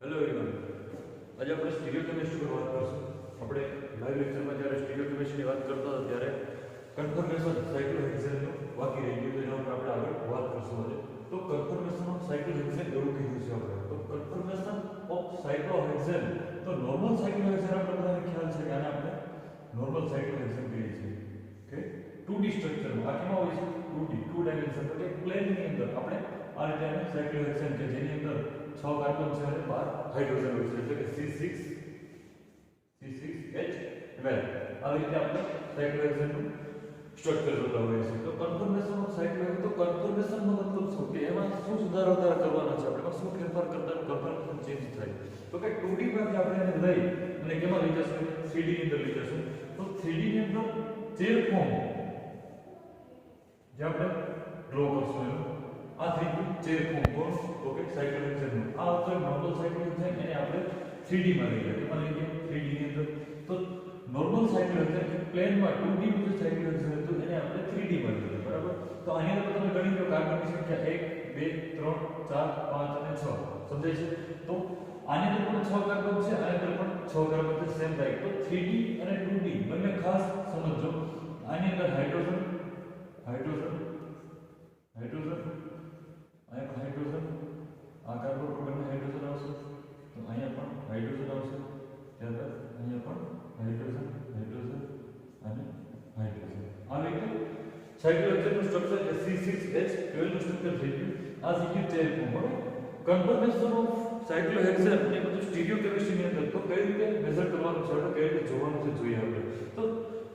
Hello everyone, આજે આપણે સ્ટીરિયોકેમિસ્ટ્રી પર વાત કરશું. આપણે લાઈવ લેક્ચરમાં જ્યારે સ્ટીરિયોકેમિસ્ટ્રીની વાત કરતા હતા ત્યારે કન્ફર્મેશન સાયક્લોહેક્સેનનું બાકી રહી ગયું, એના ઉપર આપણે આગળ વાત કરશું. આજે તો કન્ફર્મેશન ઓફ સાયક્લોહેક્સેન એવું કીધું છે આપણે. તો કન્ફર્મેશન ઓફ સાયક્લોહેક્સેન, તો નોર્મલ સાયક્લોહેક્સેન આપણે બધાને ખ્યાલ છે કે આને આપણે નોર્મલ સાયક્લોહેક્સેન કહીએ છીએ. ઓકે, 2D સ્ટ્રક્ચરમાં આ કેમાં હોય છે? 2D, 2 ડાયમેન્શન, એટલે પ્લેનની અંદર આપણે આ રીતે આને સાયક્લોહેક્સેન કે જેની અંદર 6 કાર્બન છે અને 12 હાઇડ્રોજન હોય છે, એટલે કે C6H12. આવી રીતે આપણે સાયક્લોહેક્સેનનું સ્ટ્રક્ચર જોતા હોઈએ છીએ. તો કન્ફર્મેશન ઓફ સાયક્લોહેક્સેન, તો કન્ફર્મેશનનો મતલબ શું કે એમાં શું સુધારો કરવાનો છે, આપણે શું ફેરફાર કરતા કન્ફર્મેશન ચેન્જ થાય. તો કે 2D માંથી આપણે એને લઈ અને કેમાં લઈ જશું? 3D ની અંદર લઈ જશું. તો 3D ની અંદર ચેર ફોર્મ જે આપણે ડ્રો કરશું એનું આ થઈ ગયું ચેર ફોર્મ. કોણ? ઓકે, સાયક્લોહેક્સેનનું. આ હતો નોર્મલ સાયક્લોહેક્સેન, એને આપણે 3D માં લઈ ગયા. કેમાં લઈ ગયા? 3D ની અંદર. તો નોર્મલ સાયક્લોહેક્સેન પ્લેનમાં 2D નું જે સાયક્લોહેક્સેન હતું એને આપણે 3D માં લઈ ગયા. બરાબર? તો આની અંદર તમે ગણી લો કાર્બનની સંખ્યા 1 2 3 4 5 અને 6. સમજાય છે? તો આની અંદર પણ 6 કાર્બન છે, આની અંદર પણ 6 કાર્બન છે, સેમ થાય. તો 3D અને 2D બંને ખાસ સમજો. આની અંદર હાઇડ્રોજન હાઇડ્રોજન હાઇડ્રોજન, અહીંયા પણ હાઇડ્રોજન, આ કાર્બન પર બંને હાઇડ્રોજન આવશે. તો અહીંયા પણ હાઇડ્રોજન આવશે, ત્યારબાદ અહીંયા પણ હાઇડ્રોજન હાઇડ્રોજન અને હાઇડ્રોજન. આ રીતે સાયક્લોહેક્સેનનું સ્ટ્રક્ચર કે C6H12 નું સ્ટ્રક્ચર થઈ ગયું. આ થઈ ગયું ચેર ફોર્મ. બરાબર? કન્ફર્મેશન ઓફ સાયક્લોહેક્સેન એ બધું સ્ટીરિયોકેમિસ્ટ્રીની અંદર તો કઈ રીતે મેઝર કરવાનું છે, કઈ રીતે જોવાનું છે જોઈએ આપણે. તો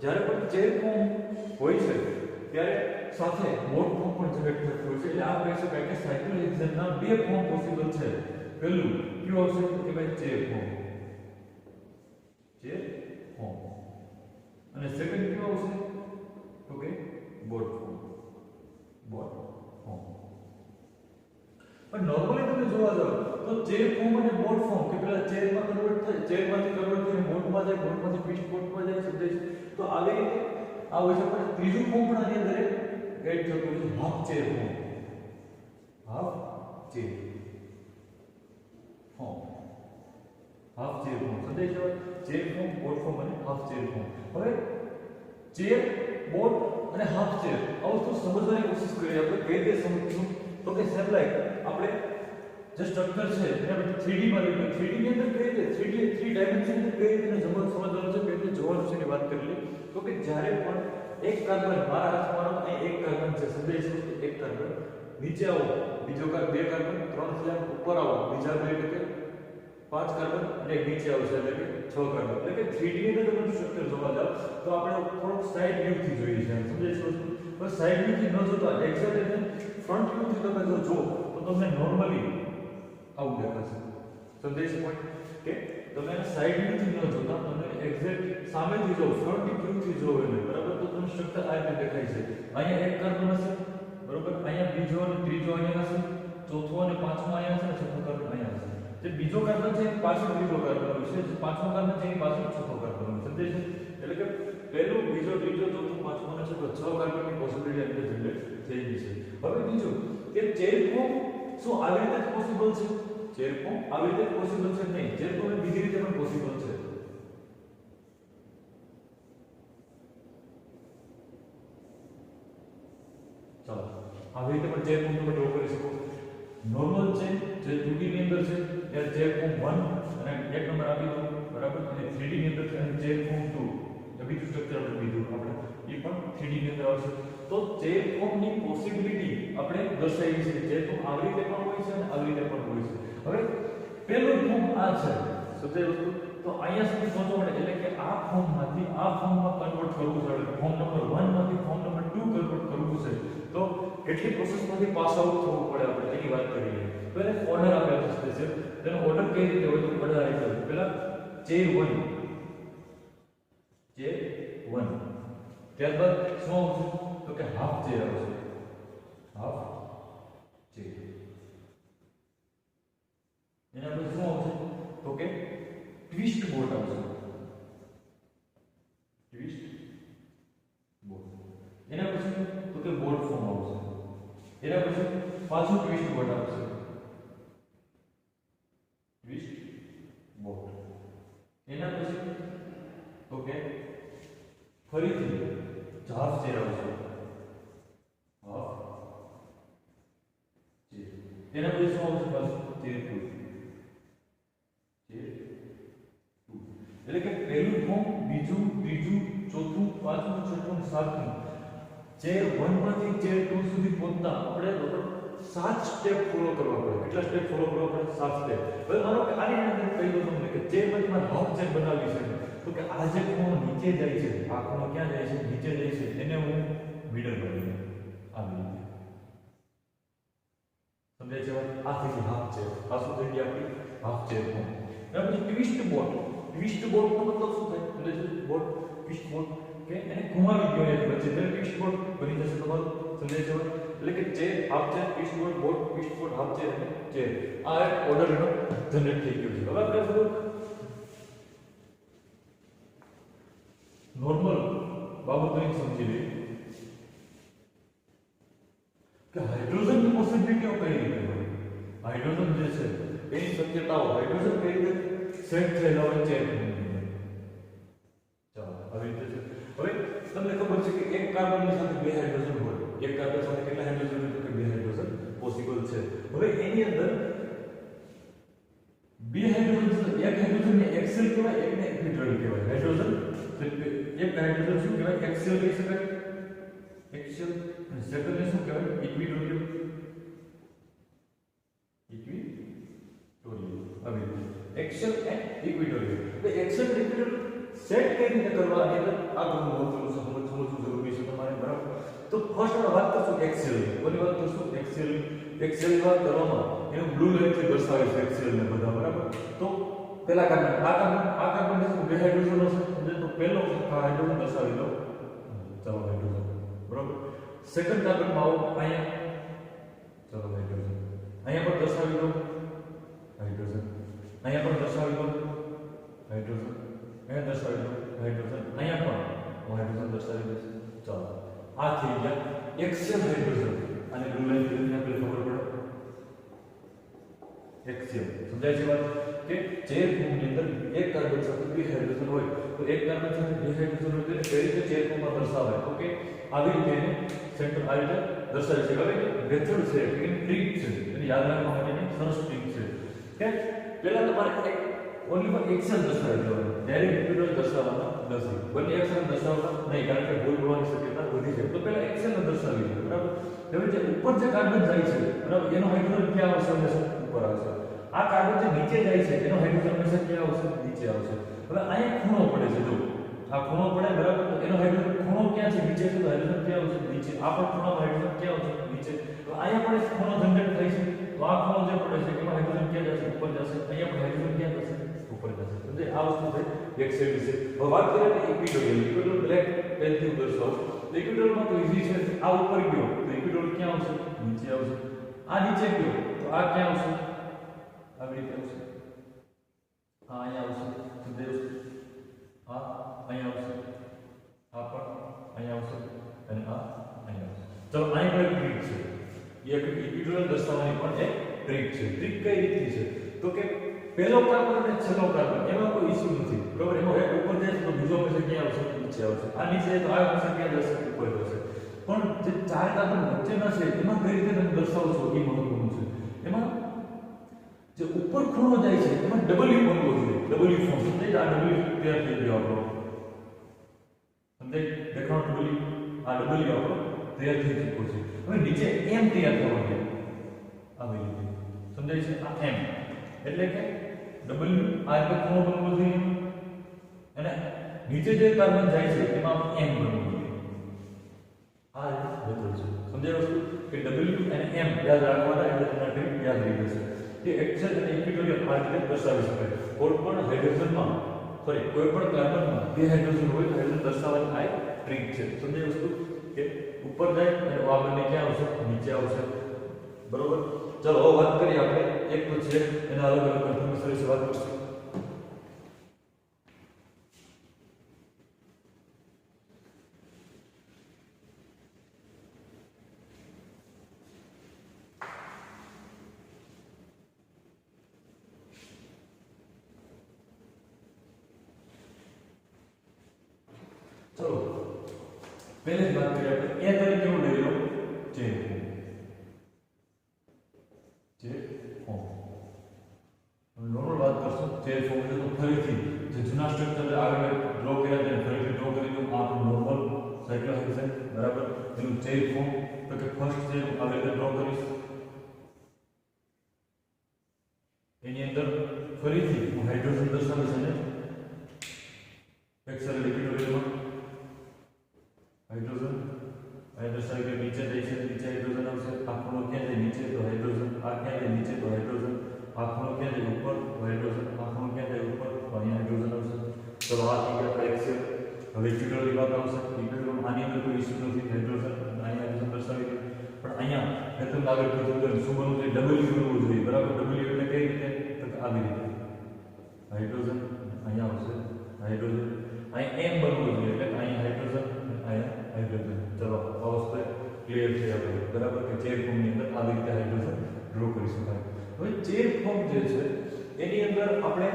જ્યારે પણ ચેર ફોર્મ હોય છે ત્યારે સાથે બોટ ફોર્મ પણ જનરેટ થતું હોય છે. એટલે આ કહી શકાય કે સાયક્લોહેક્સેનના બે ફોર્મ પોસિબલ છે. પહેલું કયું આવશે? કે ભાઈ ચેર ફોર્મ, ચેર ફોર્મ. અને સેકન્ડ કયું આવશે? તો કે બોટ ફોર્મ, બોટ ફોર્મ. પણ નોર્મલી તમે જોવા જાવ તો ચેર ફોર્મ અને બોટ ફોર્મ કે પેલા ચેરમાં કન્વર્ટ થાય, ચેરમાંથી કન્વર્ટ થઈને બોટમાં જાય, બોટમાંથી ફિશ બોટમાં જાય. સમજાય છે? તો આવી રીતે આ હોય છે. પણ ત્રીજું ફોર્મ પણ આની અંદર એડ થતું હોય છે, half chair form. Half chair form, half chair form. સમજાય છે? ચેર ફોર્મ, બોટ ફોર્મ અને હાફ ચેર ફોર્મ. હવે ચેર, બોટ અને હાફ ચેર આ વસ્તુ સમજવાની કોશિશ કરીએ આપણે. કઈ રીતે સમજશું? તો કે સેમ લાઈક આપણે જે સ્ટ્રક્ચર છે એને આપણે 3D માં લઈએ. 3D ની અંદર કઈ રીતે 3 ડાયમેન્શન ની કઈ રીતે સમજવાનું છે, કઈ રીતે જોવાનું છે એની વાત કરી લઈએ. તો કે જ્યારે પણ એક કાર્બન, મારા હાથમાં અહીં એક કાર્બન છે, સમજાય છે? એક કાર્બન નીચે આવો, બીજો કાર્બન, બે કાર્બન, ત્રણ થયા, ઉપર આવો, બીજા બે, એટલે કે 5 કાર્બન અને એક નીચે આવશે, એટલે કે 6 કાર્બન. એટલે કે 3D ની અંદર તમે સ્ટ્રક્ચર જોવા જાવ તો આપણે થોડોક સાઈડ વ્યૂ થી જોઈએ છે. સમજાય છે? બસ સાઈડ વ્યૂ થી ન જોતા એક્ઝેક્ટ ફ્રન્ટ વ્યૂ થી તમે જો તો તમને નોર્મલી આવું દેખાશે. સમજાય છે પોઈન્ટ? કે તમે એને સાઈડ વ્યૂ થી ન જોતા, તમે એક્ઝેક્ટ સામેથી જો, ફ્રન્ટ વ્યૂ થી જો એને, બરાબર? તો તમને સ્ટ્રક્ચર આ રીતે દેખાય છે. અહીંયા એક કાર્બન હશે, બરાબર? અહીંયા બીજો અને ત્રીજો અહીંયા હશે, ચોથો અને પાંચમો અહીંયા હશે, અને છઠ્ઠો કાર્બન અહીંયા હશે. જે બીજો કાર્બન છે એની પાછળ ત્રીજો કાર્બન હોય છે, જે પાંચમો કાર્બન છે એની પાછળ છઠ્ઠો કાર્બન હોય છે. સમજાય છે? એટલે કે પહેલો, બીજો, ત્રીજો, ચોથો, પાંચમો અને છઠ્ઠો 6 કાર્બનની પોસિબિલિટી અંદર જનરેટ થઈ ગઈ છે. હવે બીજું કે ચેર ફોર્મ શું આવી રીતે જ પોસિબલ છે? ચેર ફોર્મ આવી રીતે પોસિબલ છે? નહીં, ચેર ફોર્મ બીજી રીતે પણ પોસિબલ છે. ચાલો, આવી રીતે પણ ચેર ફોર્મ તમે ડ્રો કરી શકો. નોર્મલ છે જે 2D ની અંદર છે ત્યારે ચેર ફોર્મ 1 અને એક નંબર આપી દો, બરાબર? અને 3D ની અંદર છે અને ચેર ફોર્મ 2 એ બીજું સ્ટ્રક્ચર આપણે લીધું, આપણે એ પણ 3D ની અંદર આવશે. તો ચેર ફોર્મની પોસિબિલિટી આપણે દર્શાવી છે. ચેર ફોર્મ આવી રીતે પણ હોય છે અને આવી રીતે પણ હોય છે. હવે પહેલું ફોર્મ આ છે, સમજાય વસ્તુ? તો અહીંયા સુધી પહોંચવા માટે એટલે કે આ ફોર્મમાંથી આ ફોર્મમાં કન્વર્ટ કરવું છે, ફોર્મ નંબર 1 માંથી ફોર્મ નંબર 2 કન્વર્ટ કરવું છે. તો કેટલી પ્રોસેસમાંથી પાસ આઉટ થવું પડે, આપણે એની વાત કરીએ. તો એને ઓર્ડર આપેલો છે. તેનો ઓર્ડર કઈ રીતે હોય? તો ઓર્ડર આવી જાય. પહેલા ચેર 1, ચેર 1, ત્યારબાદ શું આવશે? તો કે હાફ ચેર આવશે, હાફ ચેર. એના પછી શું આવશે? તો કે ટ્વિસ્ટ બોટ આવશે, ટ્વિસ્ટ બોટ. એના પછી તો કે બોટ ફોર્મ આવશે. એના પછી પાછું ટ્વિસ્ટ બોટ આવશે, ટ્વિસ્ટ કે ફરીથી હાફ ચેર આવશે, હાફ ચેર. એના પછી શું આવશે પાછું? Chair 2, chair 2. એટલે કે પહેલું ફોર્મ, બીજું, ત્રીજું, ચોથું, પાંચમું, છઠ્ઠું, સાતમું, ચેર 1 માંથી ચેર 2 સુધી પહોંચતા આપણે ટોટલ 7 સ્ટેપ ફોલો કરવા પડે. કેટલા સ્ટેપ ફોલો કરવા પડે? 7 સ્ટેપ. હવે માનો કે આની અંદર કહી દઉં તમને કે ચેર માંથી મારે હાફ ચેર બનાવવી છે, તો કે આ જે ખૂણો નીચે જાય છે, આ ખૂણો ક્યાં જાય છે? નીચે જાય છે, એને હું મિડલ બનાવી આવી રીતે. સમજાય છે વાત? આ થઈ ગઈ હાફ ચેર. આ શું થઈ ગઈ આપણી હાફ ચેર ખૂણો. એના પછી ટ્વિસ્ટ બોટ. ટ્વિસ્ટ બોટ નો મતલબ શું થાય? સમજાય છે? બોટ, ટ્વિસ્ટ બોટ કે એને ઘુમાવી દો એની વચ્ચે, એટલે ટ્વિસ્ટ બોટ બની જશે તમારું. સમજાય છે વાત? એટલે કે chair, half chair, twist boat, boat, twist boat, half chair અને ચેર. આ એક ઓર્ડર એનો જનરેટ થઈ ગયો છે. હવે આપણે થોડુંક નોર્મલ બાબતોને સમજી લઈએ કે હાઇડ્રોજનની પોસિબિલિટીઓ કઈ રીતે હોય. હાઇડ્રોજન જે છે એની શક્યતાઓ, હાઇડ્રોજન કઈ રીતે સેટ થયેલા હોય ચેર ની અંદર. ચાલો આવી રીતે છે. હવે તમને ખબર છે કે એક કાર્બનની સાથે બે હાઇડ્રોજન હોય. એક કાર્બન સાથે કેટલા હાઇડ્રોજન હોય? તો કે બે હાઇડ્રોજન પોસિબલ છે. હવે એની અંદર બે હાઇડ્રોજન છે, એક હાઇડ્રોજનને એક્સેલ કહેવાય, એકને ઇક્વિટોરિયલ કહેવાય. હાઇડ્રોજન એક હાઇડ્રોજન શું કહેવાય? એક્સેલ કહી શકાય, એક્સેલ. અને સેકન્ડને શું કહેવાય? ઇક્વિટોરિયલ, ઇક્વિટોરિયલ. હવે એક્સેલ એન્ડ ઇક્વિટોરિયલ. તો એક્સેલ અને ઇક્વિટોરિયલ સેટ કઈ રીતે કરવા, આની અંદર આ ઘણું મહત્વનું સમજવું જરૂરી છે તમારે, બરાબર? તો ફર્સ્ટ આપણે વાત કરશું એક્સેલ. કોની વાત કરશું? એક્સેલ. એક્સેલ ની વાત કરવામાં એનું બ્લુ લાઈનથી દર્શાવે છે એક્સેલ ને બધા, બરાબર? તો પહેલા કાર્બન, આ કાર્બન ને બે હાઇડ્રોજન હશે, તો પહેલો હાઇડ્રોજન દર્શાવી દો. ચાલો હાઇડ્રોજન, બરાબર. સેકન્ડ કાર્બન માં આવો અહીંયા, ચાલો હાઇડ્રોજન. અહીંયા પણ દર્શાવી દો હાઇડ્રોજન. અહીંયા પણ દર્શાવી દો હાઇડ્રોજન. અહીંયા દર્શાવી દો હાઇડ્રોજન. અહીંયા પણ હાઇડ્રોજન દર્શાવી દો. ચાલો આ થઈ ગયા એક્સેલ હાઇડ્રોજન. અને બ્લુ લાઈન થી આપણે ખબર પડે એક્સેલ. સમજાય છે વાત? કે ચેર ફોર્મની અંદર એક કાર્બન સાથે બે હાઇડ્રોજન હોય, તો એક કાર્બન સાથે બે હાઇડ્રોજન હોય તો કઈ રીતે ચેર ફોર્મમાં દર્શાવાય? ઓકે, આવી રીતે એને સેન્ટર આ રીતે દર્શાવી છે. હવે મેથડ છે કે ટ્રીક છે, એને યાદ રાખવા માટેની સરસ ટ્રીક છે કે પહેલા તમારે એક ઓનલી ફોર એક્સેલ દર્શાવી દેવાનું, ડાયરેક્ટ ઇક્વિટોરિયલ દર્શાવવાના નથી. બંને એક્સેલ દર્શાવવાના નહીં, કારણ કે ભૂલ થવાની શક્યતા વધી જાય. તો પહેલા એક્સેલ દર્શાવી દો, બરાબર? હવે જે ઉપર જે કાર્બન જાય છે, બરાબર, એનો હાઇડ્રોજન ક્યાં આવશે? હંમેશા ઉપર આવશે. આ કાર્બન જે નીચે જાય છે એનો હાઇડ્રોજન હંમેશા ક્યાં આવશે? નીચે આવશે. હવે અહીંયા ખૂણો પડે છે, જો આ ખૂણો પડે, બરાબર, તો એનો હાઇડ્રોજન ખૂણો ક્યાં છે? નીચે છે, તો હાઇડ્રોજન ક્યાં આવશે? નીચે. આ પણ ખૂણામાં હાઇડ્રોજન ક્યાં આવશે? નીચે. તો અહીંયા પણ એક ખૂણો જનરેટ થાય છે, તો આ ખૂણો જે પડે છે એમાં હાઇડ્રોજન ક્યાં જશે? ઉપર જશે. અહીંયા પણ હાઇડ્રોજન ક્યાં જશે? ઉપર જશે. સમજે? આ વસ્તુ છે એક્સેલ વિશે. હવે વાત કરીએ તો ઇક્વિટોરિયલ. ઇક્વિટોરિયલ બ્લેક પેનથી દર્શાવો. તો ઇક્વિટોરિયલમાં તો ઈઝી છે. આ ઉપર ગયો તો ઇક્વિટોરિયલ ક્યાં આવશે? નીચે આવશે. આ નીચે ગયો તો આ ક્યાં આવશે? આવી રીતે આવશે. આ અહીંયા આવશે. સમજાયું? આ અહીંયા આવશે. આ પણ અહીંયા આવશે અને આ અહીંયા આવશે. ચલો આની પર ટ્રીક છે. એક ઇક્વિટોરિયલ દર્શાવવાની પણ એક ટ્રીક છે. ટ્રીક કઈ રીતની છે? તો કે પહેલો કાર્બન અને છેલ્લો કાર્બન એમાં કોઈ ઇશ્યુ નથી, બરાબર? એમાં એક ઉપર જાય તો બીજો હંમેશા ક્યાં આવશે? નીચે આવશે. આ નીચે જાય તો આ હંમેશા ક્યાં જશે? ઉપર જશે. પણ જે ચાર કાર્બન વચ્ચેના છે એમાં કઈ રીતે તમે દર્શાવો છો એ મહત્વનું છે. એમાં જે ઉપર ખૂણો જાય છે એમાં ડબલ્યુ બનવો જોઈએ. W form. સમજાય? આ ડબલ્યુ તૈયાર થઈ ગયો આપણો. સમજાય? દેખાવ ડબલ્યુ. આ ડબલ્યુ આપણો તૈયાર થઈ ચૂક્યો છે. હવે નીચે એમ તૈયાર થવો જોઈએ આવી રીતે. સમજાય છે? આ એમ એટલે કે ડબલ્યુ આ રીતે ખૂણો બનવો જોઈએ અને નીચે જે કાર્બન જાય છે એમાં એમ બનવું જોઈએ. આ રીતે મેથડ છે. સમજાય વસ્તુ? કે ડબલ્યુ અને એમ યાદ રાખવાના, એટલે તમને ટ્રીક યાદ રહી જશે. કે એક્સેલ અને ઇક્વિટોરિયલ આ રીતે દર્શાવી શકાય. કોઈ પણ હાઇડ્રોજનમાં, સોરી, કોઈ પણ કાર્બનમાં બે હાઇડ્રોજન હોય તો હાઇડ્રોજન દર્શાવવાની આ એક ટ્રીક છે. સમજાય વસ્તુ? કે ઉપર જાય અને આ બંને ક્યાં આવશે? નીચે આવશે, બરોબર? ચલો હવે વાત કરીએ આપણે એક તો છે એના અલગ અલગ કન્ફર્મેશન વિશે વાત કરીશું. पहले જ વાત કરી આપણે એ તરીકે કેવું લઈ લો ચેન ફોર્મ નોર્મલ વાત કરશું ચેન ફોર્મ એટલે તો ફરીથી જે જૂના સ્ટ્રક્ચર આગળ ડ્રો કર્યા છે ફરીથી ડ્રો કરી દઉં આ નોર્મલ સાયકલ હશે બરાબર એનું ચેન ફોર્મ તો કે ફર્સ્ટ જે આવી રીતે ડ્રો કરીશ એની અંદર ફરીથી હું હાઇડ્રોજન દર્શાવીશ અને एक्सेल लिक्विड हाइड्रोजन हाइड्रोजन के नीचे देखिए नीचे हाइड्रोजन આવશે આ ખૂણો ક્યાં છે નીચે તો હાઇડ્રોજન આ ક્યાં છે નીચે તો હાઇડ્રોજન આ ખૂણો ક્યાં છે ઉપર તો હાઇડ્રોજન આ ખૂણો ક્યાં છે ઉપર તો અહીંયા હાઇડ્રોજન આવશે તો આ થઈ ગયા એક્સેલ હવે લિક્વિડ વિભાગ આવશે લિક્વિડ આની અંદર કોઈ ઇશ્યુ નથી હાઇડ્રોજન અહીંયા હાઇડ્રોજન દર્શાવી દે પણ અહીંયા મેં તમને આગળ કીધું કે શું બનવું જોઈએ ડબલ્યુ બનવું જોઈએ બરાબર ડબલ્યુ એટલે કઈ રીતે તો આવી રીતે હાઇડ્રોજન અહીંયા આવશે હાઇડ્રોજન અહીં એમ બનવું જોઈએ એટલે અહીં હાઇડ્રોજન અહીંયા હાઇડ્રોજન ચલો અવસ્થા ક્લિયર થઈ આપણે બરાબર કે ચેર ફોર્મની અંદર આવી રીતે હાઇડ્રોજન ડ્રો કરી શકાય હવે ચેર ફોર્મ જે છે એની અંદર આપણે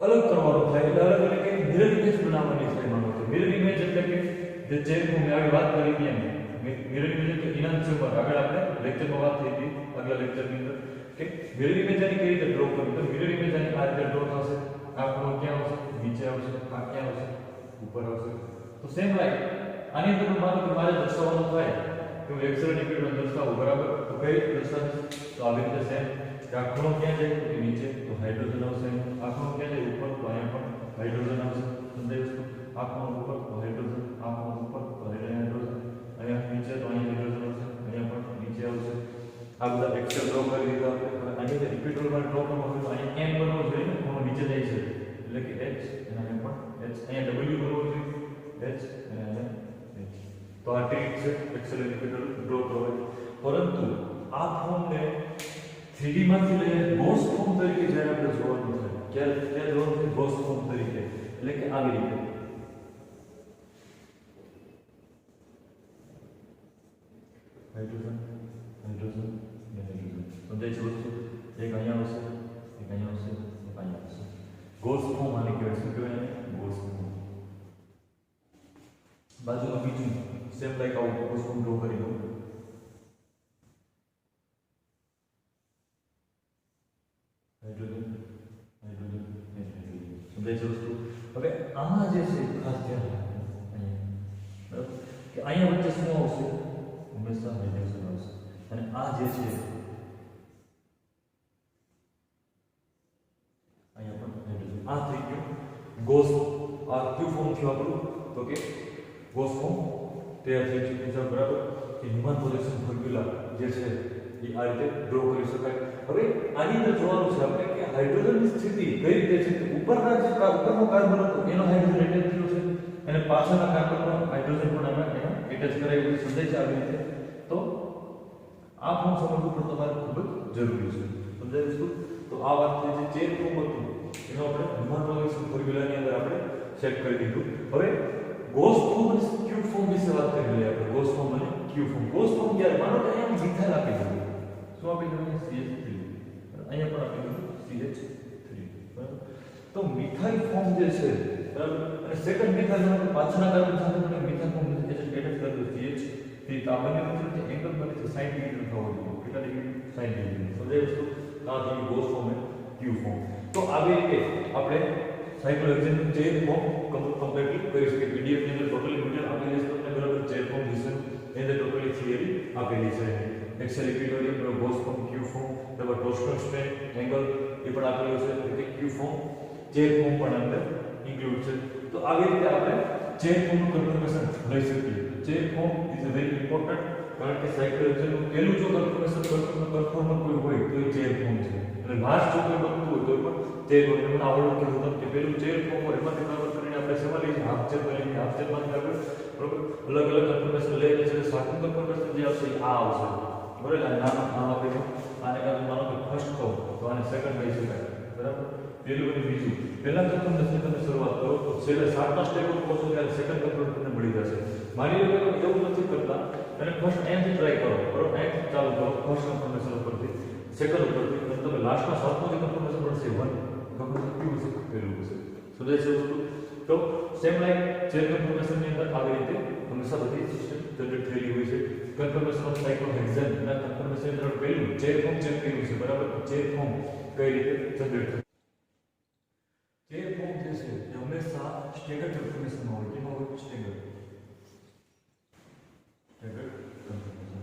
અલગ કરવાનું થાય એટલે અલગ એટલે કે મિરર ઇમેજ બનાવવાની છે માનો કે મિરર ઇમેજ એટલે કે જે ચેર ફોર્મ આગળ વાત કરી હતી એમ મિરર ઇમેજ એટલે ઇનાન્સિયમ પર આગળ આપણે લેક્ચરમાં વાત થઈ હતી આગલા લેક્ચરની અંદર કે મિરર ઇમેજ આની કઈ રીતે ડ્રો કરવી તો મિરર ઇમેજ આની આ રીતે ડ્રો થશે આ ખૂણો ક્યાં આવશે નીચે આવશે આ ક્યાં આવશે ઉપર આવશે તો સેમ લાઈક આની અંદર માનો કે મારે દર્શાવવાનું થાય કે હું એક્સરે લિક્વિડ દર્શાવું બરાબર તો કઈ રીતે દર્શાવીશ તો આવી રીતે સેમ કે આ ખૂણો ક્યાં જાય તો નીચે તો હાઇડ્રોજન આવશે આ ખૂણો ક્યાં જાય ઉપર તો અહીંયા પણ હાઇડ્રોજન આવશે સમજાય છે આ ખૂણો ઉપર તો હાઇડ્રોજન આ ખૂણો ઉપર તો હાઇડ્રોજન અહીંયા નીચે તો અહીંયા હાઇડ્રોજન આવશે અહીંયા પણ નીચે આવશે આ બધા એક્સેલ ડ્રો કરી દીધા આપણે આની અંદર રિપીટર માં ડ્રો કરવાનું હોય તો અહીંયા m બનવો જોઈએ ને ખૂણો નીચે જાય છે એટલે કે h અને અહીંયા પણ h અહીંયા w બનવો જોઈએ h અને અહીંયા h તો આ ટ્રીક છે એક્સેલ રિપીટર ડ્રો કરવાની પરંતુ આ ફોર્મને 3D માંથી લઈને ગોસ ફોર્મ તરીકે જ્યારે આપણે જોવાનું છે ક્યારે જોવાનું છે ગોસ ફોર્મ તરીકે એટલે કે આવી રીતે હાઇડ્રોજન હાઇડ્રોજન હાઇડ્રોજન સમજાય છે વસ્તુ એક અહીંયા આવશે એક અહીંયા આવશે એક અહીંયા આવશે ગોસ ફોર્મ આને કહેવાય શું કહેવાય ગોસ ફોર્મ બાજુમાં બીજું સેમ લાઈક આવું ગોસ ફોર્મ ડ્રો કરી દઉં હાઇડ્રોજન હાઇડ્રોજન હાઇડ્રોજન સમજાય છે વસ્તુ હવે આ જે છે ખાસ ધ્યાન અહીંયા બરાબર કે અહીંયા વચ્ચે શું આવશે હંમેશા હાઇડ્રોજન આવશે અને આ જે છે અહીંયા પણ હાઇડ્રોજન આ થઈ ગયું ગોસ આ ક્યુ ફોર્મ થયું આપણું તો કે ગોસ ફોર્મ તૈયાર થઈ ચૂક્યું છે બરાબર કે ન્યુમન પ્રોજેક્શન ફોર્મ્યુલા જે છે એ આ રીતે ડ્રો કરી શકાય હવે આની અંદર જોવાનું છે આપણે કે હાઇડ્રોજનની સ્થિતિ કઈ રીતે છે કે ઉપરના જે ઉપરનો કાર્બન હતો એનો હાઇડ્રોજન એટેચ થયો છે અને પાછળના કાર્બનનો હાઇડ્રોજન પણ આપણે અહીંયા એટેચ કરાવ્યું છે સમજાય છે આવી રીતે તો આ ફોર્મ સમજવું પણ તમારે ખૂબ જ જરૂરી છે સમજાય છે તો આ વાત જે ચેન ફોર્મ હતું એનો આપણે ન્યુમન પ્રોજેક્શન ફોર્મ્યુલાની અંદર આપણે સેટ કરી દીધું હવે ગોસ ફોર્મ અને ક્યુ ફોર્મ વિશે વાત કરી લઈએ આપણે ગોસ ફોર્મ અને ક્યુ ફોર્મ ગોસ ફોર્મ ક્યારે માનો કે અહીંયા મિથાઇલ આપી દીધું શું આપી દીધું CH3 અહીંયા પણ આપી દીધું CH3 બરાબર તો મિથાઇલ ફોર્મ જે છે બરાબર અને સેકન્ડ મિથાઇલ માં પાછળના કાર્બન સાથે મને મિથાઇલ ફોર્મ એટેચ કરી દીધું CH3 તાપમાન વચ્ચે એંગલ બને છે 60 ડિગ્રી થવો જોઈએ કેટલા ડિગ્રી 60 ડિગ્રી સમજાય છે આ થઈ ગોસ ફોર્મ અને ક્યુ ફોર્મ તો આવી રીતે આપણે સાયક્લોહેક્સેન ચેન ફોર્મ કમ્પ્લીટલી કરી શકીએ પીડીએફ ની અંદર ટોટલી ડિટેલ આપેલી છે તમને બરાબર ચેન ફોર્મ વિશે એની અંદર ટોટલી થિયરી આપેલી છે એક્સેલ ઇક્વિટોરિયમ ગોસ ફોર્મ ક્યુ ફોર્મ બરાબર ટોર્સનલ સ્ટ્રેન એંગલ એ પણ આપેલું છે એટલે ક્યુ ફોર્મ ચેન ફોર્મ પણ અંદર ઇન્ક્લુડ છે તો આવી રીતે આપણે ચેન ફોર્મનું કન્ફર્મેશન લઈ શકીએ chain form is a very important કારણ કે સાયક્લોહેક્સેનનું પહેલું જો કન્ફર્મેશન પરફોર્મર કોઈ હોય તો એ ચેન ફોર્મ છે અને લાસ્ટ જો કોઈ બનતું હોય તો પણ ચેન ફોર્મ એમાં આવડત કે હતું કે પહેલું ચેન ફોર્મ હોય એમાંથી કન્વર્ટ કરીને આપણે શેમાં લઈએ હાફ ચેન લઈએ હાફ ચેનમાંથી આપણે બરોબર અલગ અલગ કન્ફર્મેશન લઈએ છે સાચું કન્ફર્મેશન જે આવશે આ આવશે બરાબર નામ આપી દો આને કારણે માનો કે ફર્સ્ટ કહો તો આને સેકન્ડ કહી શકાય બરાબર પહેલું અને બીજું પહેલા કન્ફર્મેશન તમે શરૂઆત કરો તો છેલ્લે 7ના સ્ટેપ ઉપર પહોંચો ત્યારે સેકન્ડ કન્ફર્મેશન તમને મળી જશે મારી લો કે એવું નથી કરતા અને ફર્સ્ટ અહીંથી ટ્રાય કરો બરોબર અહીંથી ચાલુ કરો ફર્સ્ટ કન્ફર્મેશન ઉપરથી સેકન્ડ ઉપરથી અને તમે લાસ્ટમાં સાતમું જે કન્ફર્મેશન પડશે 1 કન્ફર્મેશન કેવું છે પહેલું છે સમજાય છે વસ્તુ તો સેમ લાઈક ચેન કન્ફર્મેશન ની અંદર આવી રીતે હંમેશા બધી સિસ્ટમ જનરેટ થયેલી હોય છે. કન્ફર્મેશન ઓફ સાયક્લોહેક્સેન ના કન્ફર્મેશન અંદર પહેલું ચેન ફોર્મ ચેક કર્યું છે બરાબર. ચેન ફોર્મ કઈ રીતે જનરેટ થાય? ચેન ફોર્મ જે છે એ હંમેશા સ્ટેગર કન્ફર્મેશનમાં હોય. કેમાં હોય? Stagger confirmation.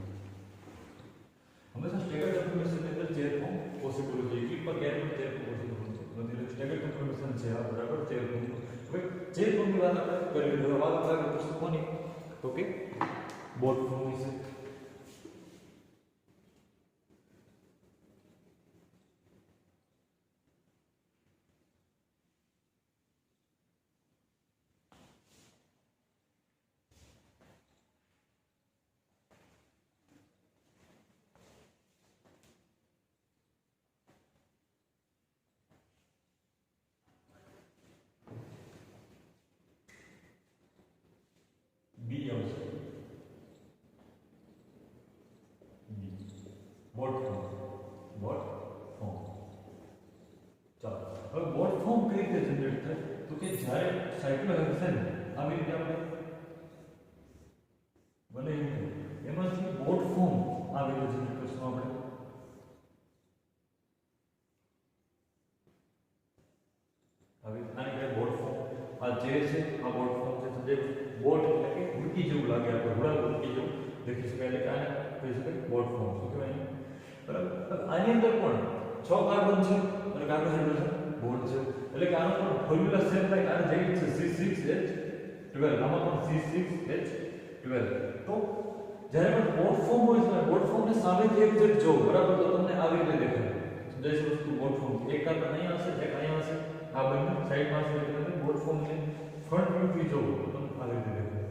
હંમેશા સ્ટેગર કન્ફર્મેશન ની અંદર ચેન ફોર્મ પોસિબલ હોય છે. ક્લિક પર ક્યારે પણ ચેન ફોર્મ પોસિબલ હોય છે. એટલે સ્ટેગર કન્ફર્મેશન છે આ બરાબર ચેન ફોર્મ. હવે ચેન ફોર્મની વાત આપણે કરી હવે વાત કરીએ પુસ્તકોની તો કે બોટ ફોર્મ વિશે. બી આવશે બોટ ફોર્મ. Boat form. ચાલો હવે બોટ ફોર્મ કઈ રીતે જનરેટ થાય તો કે જ્યારે સાયક્લોહેક્સેન આવી રીતે આપણે બને એમાંથી બોટ ફોર્મ આવી રીતે જનરેટ કરશું આપણે. આવી આની કઈ બોટ ફોર્મ આ જે છે આ બોટ ફોર્મ છે જે બોટ એટલે કે હુડકી જેવું લાગે આપણે હુડા હુડકી જેવું દેખી શકાય એટલે કે આને કહી શકાય બોટ ફોર્મ. શું કહેવાય? બરાબર. આની અંદર પણ 6 કાર્બન છે અને કાર્બન હાઇડ્રોજન બોન્ડ છે એટલે કે આનો પણ ફોર્મ્યુલા સેમ લાઈક આને જેવી છે C6H12. આમાં પણ C6H12. તો જ્યારે પણ બોટ ફોર્મ હોય છે બોટ ફોર્મને સામેથી એક જટ જો બરાબર તો તમને આવી રીતે દેખાય. સમજાય છે વસ્તુ? બોટ ફોર્મ એક કાર્બન અહીંયા હશે એક અહીંયા હશે આ બંને સાઈડમાં હશે એટલે બોટ ફોર્મને ફ્રન્ટ વ્યૂથી જો તો તમને આવી રીતે દેખાય.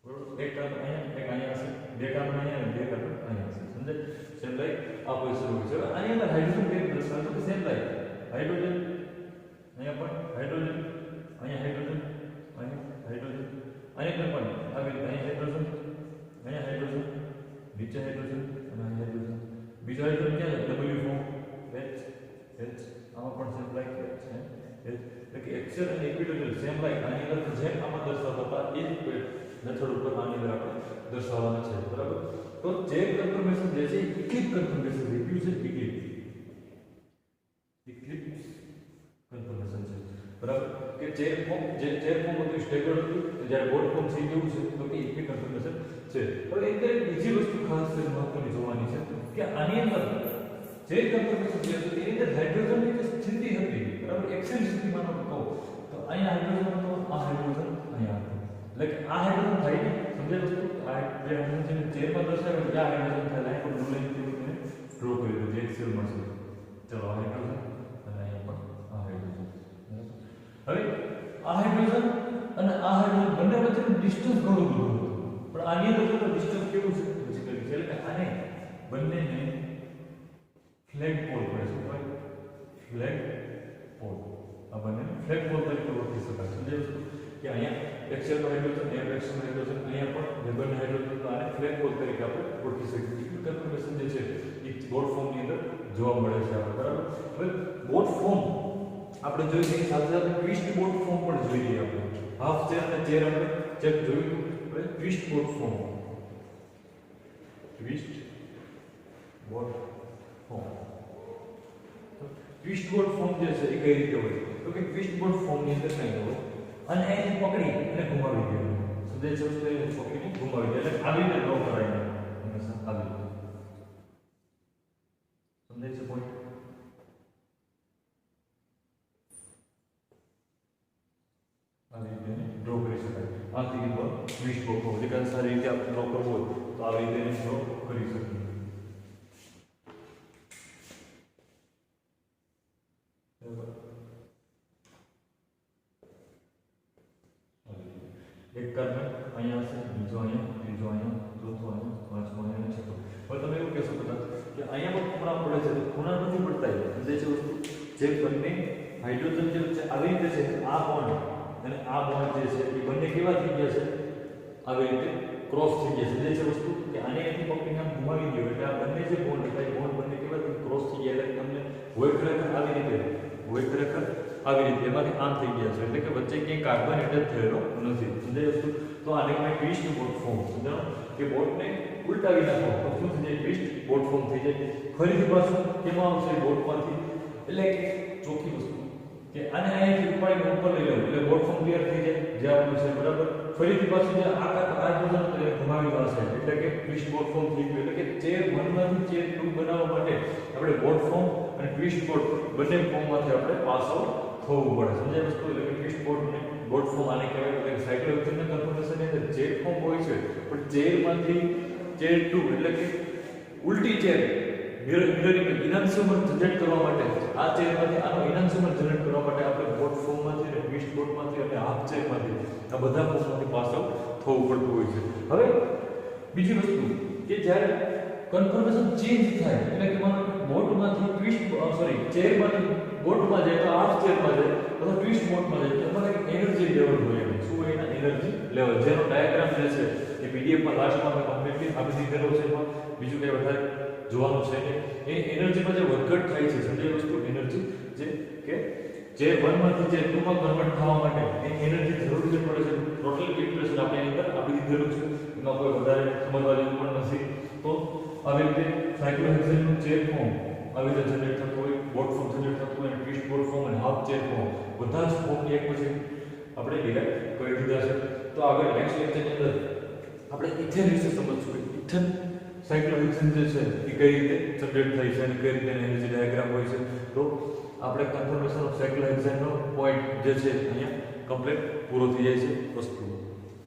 બરોબર. એક કાર્બન અહીંયા એક અહીંયા હશે બે કાર્બન અહીંયા અને બે કાર્બન અહીંયા હશે. સમજાય? સેમ લાઈક આ પોઝિશન હોય છે. આની અંદર હાઇડ્રોજન કેમ દર્શાવે તો સેમ લાઈક હાઇડ્રોજન અહીંયા પણ હાઇડ્રોજન અહીંયા હાઇડ્રોજન અહીંયા હાઇડ્રોજન અહીંયા પણ આવી રીતે અહીંયા હાઇડ્રોજન અહીંયા હાઇડ્રોજન નીચે હાઇડ્રોજન અને અહીંયા હાઇડ્રોજન. બીજો હાઇડ્રોજન ક્યાં છે? W ફોર્મ H આમાં પણ સેમ લાઈક H એટલે કે એક્સિયલ અને ઇક્વિટોરિયલ સેમ લાઈક આની અંદર જેમ આમાં દર્શાવતા હતા એ જ મેથડ ઉપર આની અંદર આપણે દર્શાવવાના છે. બરાબર. તો ચેન કન્ફર્મેશન જે છે ઇક્લિપ કન્ફર્મેશન રિવ્યુ છે ઇક્લિપ્સ કન્ફર્મેશન છે. બરાબર. કે ચેન ફોર્મ જે ચેન ફોર્મ હતું સ્ટેગર હતું જ્યારે બોટ ફોર્મ થઈ ગયું છે તો કે ઇક્લિપ કન્ફર્મેશન છે. હવે એક બીજી વસ્તુ ખાસ કરીને મહત્વની જોવાની છે કે આની અંદર ચેન કન્ફર્મેશન જે હતું એની અંદર હાઇડ્રોજનની જે સ્થિતિ હતી બરાબર એક્સિયલ સ્થિતિમાં કહું તો અહીંયા હાઇડ્રોજન હતો આ હાઇડ્રોજન અહીંયા હતો એટલે કે આ હાઇડ્રોજન થાય ને સમજાય વસ્તુ આ જે હાઇડ્રોજન ચેનમાં દર્શાવ્યું કે આ હાઇડ્રોજન થાય લાઈન પર બ્લુ લાઈન જેવું મેં ડ્રો કરી દીધું જે એક્સિયલમાં છે. ચલો આ હાઇડ્રોજન અને અહીંયા પણ આ હાઇડ્રોજન. હવે આ હાઇડ્રોજન અને આ હાઇડ્રોજન બંને વચ્ચેનું ડિસ્ટન્સ ઘણું દૂર હતું પણ આની અંદર તો ડિસ્ટન્સ કેવું છે ફિઝિકલી છે એટલે કે આને બંનેને ફ્લેગ પોલ પડે છે. ફ્લેગ પોલ આ બંને ફ્લેગ પોલ તરીકે ઓળખી શકાય. સમજાય વસ્તુ કે અહીંયા એક્સિયલ હાઇડ્રોજન એમ એક્સિયલ હાઇડ્રોજન અહીંયા પણ લેબર હાઇડ્રોજન તો આને ફ્લેગ પોલ તરીકે આપણે ઓળખી શકીએ. કન્ફર્મેશન જે છે એ બોટ ફોર્મની અંદર જોવા મળે છે આપણે. બરાબર. હવે બોટ ફોર્મ આપણે જોઈ લઈએ સાથે સાથે ટ્વિસ્ટ બોટ ફોર્મ પણ જોઈ લઈએ આપણે. હાફ ચેર અને ચેર આપણે ચેક જોયું. હવે twist boat form twist boat form twist boat form જે છે એ કઈ રીતે હોય તો કે ટ્વિસ્ટ બોટ ફોર્મની અંદર કઈ હોય અને એને પકડી અને ઘુમાવી દેવાનું. સમજાય છે વસ્તુ એને પકડીને ઘુમાવી દે એટલે આવી રીતે ડ્રો કરાય હંમેશા આવી રીતે. સમજાય છે પોઈન્ટ? આવી રીતે ડ્રો કરી શકાય. આથી કીધું ટ્વિસ્ટ બોટ ફોર્મ જે સારી રીતે આપણે ડ્રો કરવો હોય તો આવી રીતે ડ્રો કરી શકીએ. એક કાર્બન અહીંયા હશે બીજો અહીંયા ત્રીજો અહીંયા ચોથો અહીંયા પાંચમો અહીંયા છઠ્ઠો. હવે તમે એવું કહેશો કદાચ કે અહીંયા પણ ખૂણા પડે છે તો ખૂણા નથી પડતા સમજાય છે વસ્તુ જે બંને હાઇડ્રોજન જે છે આવી રીતે છે આ બોન્ડ અને આ બોન્ડ જે છે એ બંને કેવા થઈ ગયા છે આવી રીતે ક્રોસ થઈ ગયા છે. સમજાય છે વસ્તુ કે આને અહીંથી પકડીને આમ ઘુમાવી દો એટલે આ બંને જે બોન્ડ હતા એ બોન્ડ બંને કેવા ક્રોસ થઈ ગયા એટલે તમને હોય ખરેખર આવી રીતે હોય ખરેખર આવી રીતે એમાંથી આમ થઈ ગયા છે, એટલે કે વચ્ચે ક્યાંય કાર્બન એટેચ થયેલો નથી. સમજાય વસ્તુ? તો આને કહેવાય ટ્વિસ્ટ બોટ ફોર્મ. સમજાણું? કે બોટને ઉલટાવી નાખો તો શું થઈ જાય? ટ્વિસ્ટ બોટ ફોર્મ થઈ જાય. ફરીથી પાછું કેમાં આવશે? બોટમાંથી. એટલે ચોખ્ખી વસ્તુ કે આને અહીંયાથી ઉપાડીને ઉપર લઈ લેવું એટલે બોટ ફોર્મ ક્લિયર થઈ જાય, જે આપણું છે. બરાબર? ફરીથી પાછું જે આ પોઝિશન તો ઘુમાવી દેશે, એટલે કે ટ્વિસ્ટ બોટ ફોર્મ થઈ ગયું. એટલે કે ચેર 1 માંથી ચેર 2 બનાવવા માટે આપણે બોટ ફોર્મ અને ટ્વિસ્ટ બોટ બંને ફોર્મમાંથી આપણે પાસ આઉટ થવું પડે. સમજાય વસ્તુ? એટલે કે ટ્વિસ્ટ બોટ ને બોટ ફોર્મ આને કહેવાય. એટલે સાયક્લોહેક્સેનના કન્ફર્મેશનની અંદર ચેર ફોર્મ હોય છે, પણ ચેરમાંથી ચેર 2 એટલે કે ઉલટી ચેર મિરરિંગ ઇનાન્સિયોમર જનરેટ કરવા માટે આ ચેરમાંથી આનો ઇનાન્સિયોમર જનરેટ કરવા માટે આપણે બોટ ફોર્મમાંથી અને ટ્વિસ્ટ બોટમાંથી અને હાફ ચેરમાંથી આ બધા ફોર્મમાંથી પાસ આઉટ થવું પડતું હોય છે. હવે બીજી વસ્તુ કે જ્યારે કન્ફર્મેશન ચેન્જ થાય એટલે કે માનો બોટમાંથી ચેરમાંથી બોટમાં જાય તો હાફ ચેરમાં જાય અથવા ટ્વિસ્ટ બોટમાં જાય તો એમાં એક એનર્જી લેવલ હોય. શું હોય? એના એનર્જી લેવલ, જેનો ડાયાગ્રામ જે છે એ પીડીએફમાં લાસ્ટમાં મેં કમ્પ્લીટલી આપી દીધેલો છે. એમાં બીજું કંઈ વધારે જોવાનું છે એ એનર્જીમાં જે વધઘટ થાય છે. સમજાય વસ્તુ? એનર્જી જે કે જે 1 માંથી જે 2 માં કન્વર્ટ થવા માટે એ એનર્જી જરૂરી પડે છે. ટોટલ કેલ્ક્યુલેશન આપણે એની અંદર આપી દીધેલું છે, એમાં કોઈ વધારે સમજવા જેવું પણ નથી. તો આવી રીતે સાયક્લોહેક્સેનનું ચેર ફોર્મ આવી રીતે જનરેટ થતું હોય, બોટ ફોર્મ જનરેટ થતું હોય, ટ્વિસ્ટ બોટ ફોર્મ અને હાફ ચેર ફોર્મ બધા જ ફોર્મ એક પછી આપણે ડિરાઈવ કરી દીધા છે. તો આગળ નેક્સ્ટ લેક્ચરની અંદર આપણે ઇથેન વિશે સમજશું. ઇથેન સાયક્લોહેક્સેન જે છે એ કઈ રીતે જનરેટ થાય છે અને કઈ રીતે એનર્જી ડાયાગ્રામ હોય છે. તો આપણે કન્ફર્મેશન ઓફ સાયક્લોહેક્સેનનો પોઈન્ટ જે છે અહીંયા કમ્પ્લીટ પૂરો થઈ જાય છે વસ્તુ.